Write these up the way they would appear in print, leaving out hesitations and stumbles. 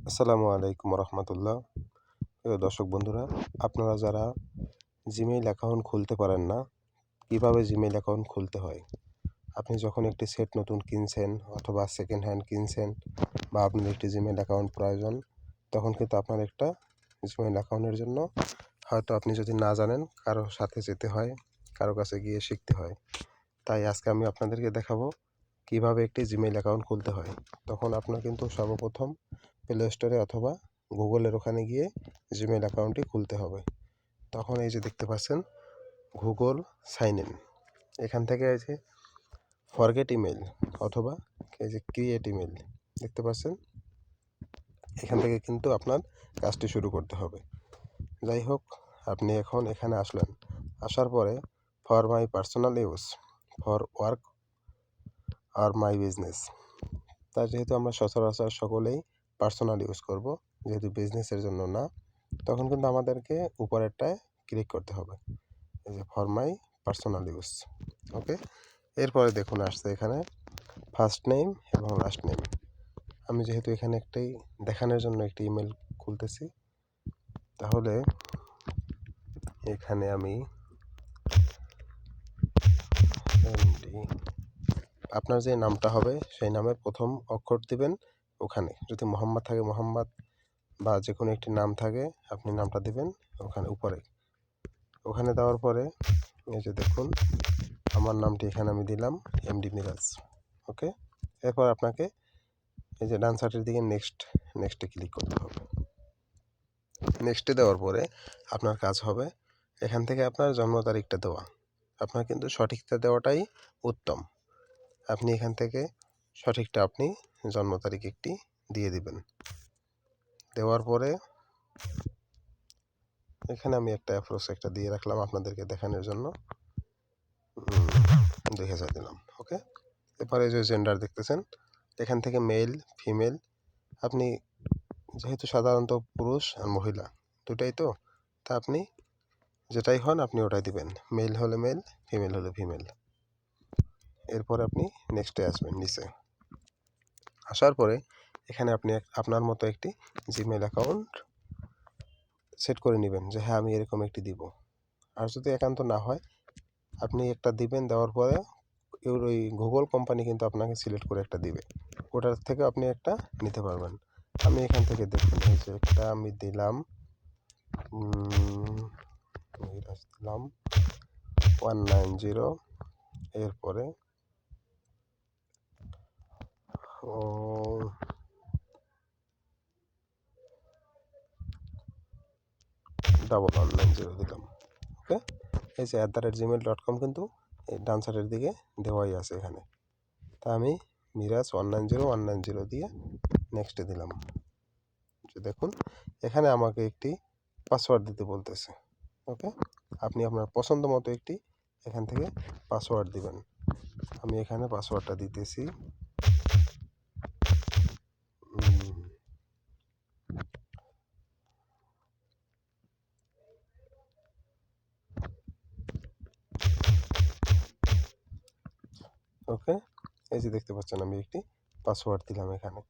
আসসালামু আলাইকুম রহমতুল্লাহ। প্রিয় দর্শক বন্ধুরা, আপনারা যারা জিমেইল অ্যাকাউন্ট খুলতে পারেন না, কিভাবে জিমেইল অ্যাকাউন্ট খুলতে হয়। আপনি যখন একটি সেট নতুন কিনছেন অথবা সেকেন্ড হ্যান্ড কিনছেন বা আপনার একটি জিমেইল অ্যাকাউন্ট প্রয়োজন, তখন কিন্তু আপনার একটা জিমেইল অ্যাকাউন্টের জন্য হয়তো আপনি যদি না জানেন, কারো সাথে যেতে হয়, কারো কাছে গিয়ে শিখতে হয়। তাই আজকে আমি আপনাদেরকে দেখাবো কিভাবে একটি জিমেইল অ্যাকাউন্ট খুলতে হয়। তখন আপনার কিন্তু সর্বপ্রথম প্লে স্টোরে অথবা গুগলের ওখানে গিয়ে জিমেইল অ্যাকাউন্টটি খুলতে হবে। তখন এই যে দেখতে পাচ্ছেন গুগল সাইন ইন, এখান থেকে এই যে ফরগেট ইমেল অথবা এই যে ক্রিয়েট ইমেল দেখতে পাচ্ছেন, এখান থেকে কিন্তু আপনার কাজটি শুরু করতে হবে। যাই হোক, আপনি এখন এখানে আসলেন, আসার পরে for my personal use, for work আর মাই বিজনেস, তা যেহেতু আমরা সচরাচর সকলেই পার্সোনাল ইউজ করব, যেহেতু বিজনেসের জন্য না, তখন কিন্তু আমাদেরকে উপরেরটায় ক্লিক করতে হবে, এই যে ফর মাই পার্সোনাল ইউজ। ওকে, এরপরে দেখুন আসছে এখানে ফার্স্ট নেম এবং লাস্ট নেম। আমি যেহেতু এখানে একটি দেখানোর জন্য একটি ইমেল খুলতেছি, তাহলে এখানে আমি আপনার যে নামটা হবে সেই নামের প্রথম অক্ষর দিবেন। ওখানে যদি মোহাম্মদ থাকে মোহাম্মদ বা যে কোনো একটি নাম থাকে, আপনি নামটা দিবেন ওখানে উপরে। ওখানে দেওয়ার পরে এই যে দেখুন আমার নামটি এখানে আমি দিলাম এমডি মিরাজ। ওকে, এরপর আপনাকে এই যে ডান সাইডের দিকে নেক্সটে ক্লিক করতে হবে। নেক্সটে দেওয়ার পরে আপনার কাজ হবে এখান থেকে আপনার জন্ম তারিখটা দেওয়া। আপনার কিন্তু সঠিকটা দেওয়াটাই উত্তম। আপনি এখান থেকে সঠিকটা আপনি জন্ম তারিখ একটি দিয়ে দিবেন। দেওয়ার পরে এখানে আমি একটা অ্যাপ্রোচ একটা দিয়ে রাখলাম আপনাদেরকে দেখানোর জন্য, 2000 দিলাম। ওকে, এরপরে যে জেন্ডার দেখতেছেন, এখান থেকে মেল ফিমেল, আপনি যেহেতু সাধারণত পুরুষ আর মহিলা দুটাই তো, তা আপনি যেটাই হন আপনি ওটাই দিবেন, মেল হলে মেল, ফিমেল হলে ফিমেল। এরপর আপনি নেক্সটে আসবেন, নিচে আসার পরে এখানে আপনি আপনার মতো একটি জিমেল অ্যাকাউন্ট সেট করে নেবেন যে হ্যাঁ আমি এরকম একটি দিব। আর যদি একান্ত না হয়, আপনি একটা দিবেন, দেওয়ার পরে ওই গুগল কোম্পানি কিন্তু আপনাকে সিলেক্ট করে একটা দিবে, ওটার থেকে আপনি একটা নিতে পারবেন। আমি এখান থেকে দেখুন এই যে একটা আমি দিলাম, দিলাম 190, এরপরে $190 দিলাম। ওকে, এই যে @gmail.com কিন্তু এই ডান সাইডের দিকে দেওয়াই আছে এখানে। তা আমি মিরাজ 190 দিয়ে নেক্সটে দিলাম। দেখুন এখানে আমাকে একটি পাসওয়ার্ড দিতে বলতেছে। ওকে, আপনি আপনার পছন্দ মতো একটি এখান থেকে পাসওয়ার্ড দিবেন। আমি এখানে পাসওয়ার্ডটা দিতেছি, ওকে, এই যে দেখতে পাচ্ছেন আমি একটি পাসওয়ার্ড দিলাম এখানে।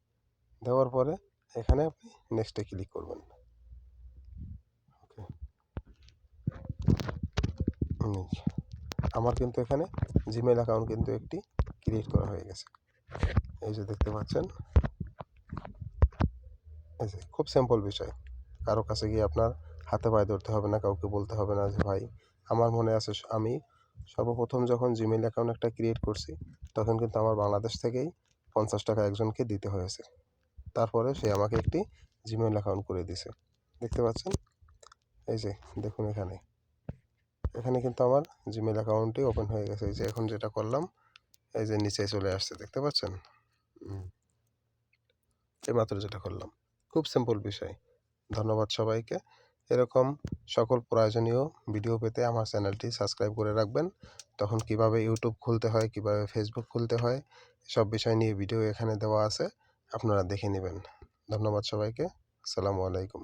দেওয়ার পরে এখানে আপনি নেক্সটে ক্লিক করবেন। ওকে, আমার কিন্তু এখানে জিমেইল অ্যাকাউন্ট কিন্তু একটি ক্রিয়েট করা হয়ে গেছে, এই যে দেখতে পাচ্ছেন। এই যে খুব সিম্পল বিষয়, কারো কাছে গিয়ে আপনার হাতে পায়ে ধরতে হবে না, কাউকে বলতে হবে না যে ভাই। আমার মনে আছে আমি সর্বপ্রথম যখন জিমেইল অ্যাকাউন্ট একটা ক্রিয়েট করছি, তখন কিন্তু আমার বাংলাদেশ থেকেই 50 টাকা একজনকে দিতে হয়েছে। তারপরে সে আমাকে একটি জিমেইল অ্যাকাউন্ট করে দিছে, দেখতে পাচ্ছেন। এই যে দেখুন এখানে এখানে কিন্তু আমার জিমেইল অ্যাকাউন্টটি ওপেন হয়ে গেছে। এই যে এখন যেটা করলাম, এই যে নিচে চলে আসছে, দেখতে পাচ্ছেন। এইমাত্র যেটা করলাম, খুব সিম্পল বিষয়। ধন্যবাদ সবাইকে। এরকম সকল প্রয়োজনীয় ভিডিও পেতে আমার চ্যানেলটি সাবস্ক্রাইব করে রাখবেন। তখন কিভাবে ইউটিউব খুলতে হয়, কিভাবে ফেসবুক খুলতে হয়, সব বিষয় নিয়ে ভিডিও এখানে দেওয়া আছে, আপনারা দেখে নেবেন। ধন্যবাদ সবাইকে। আসসালামু আলাইকুম।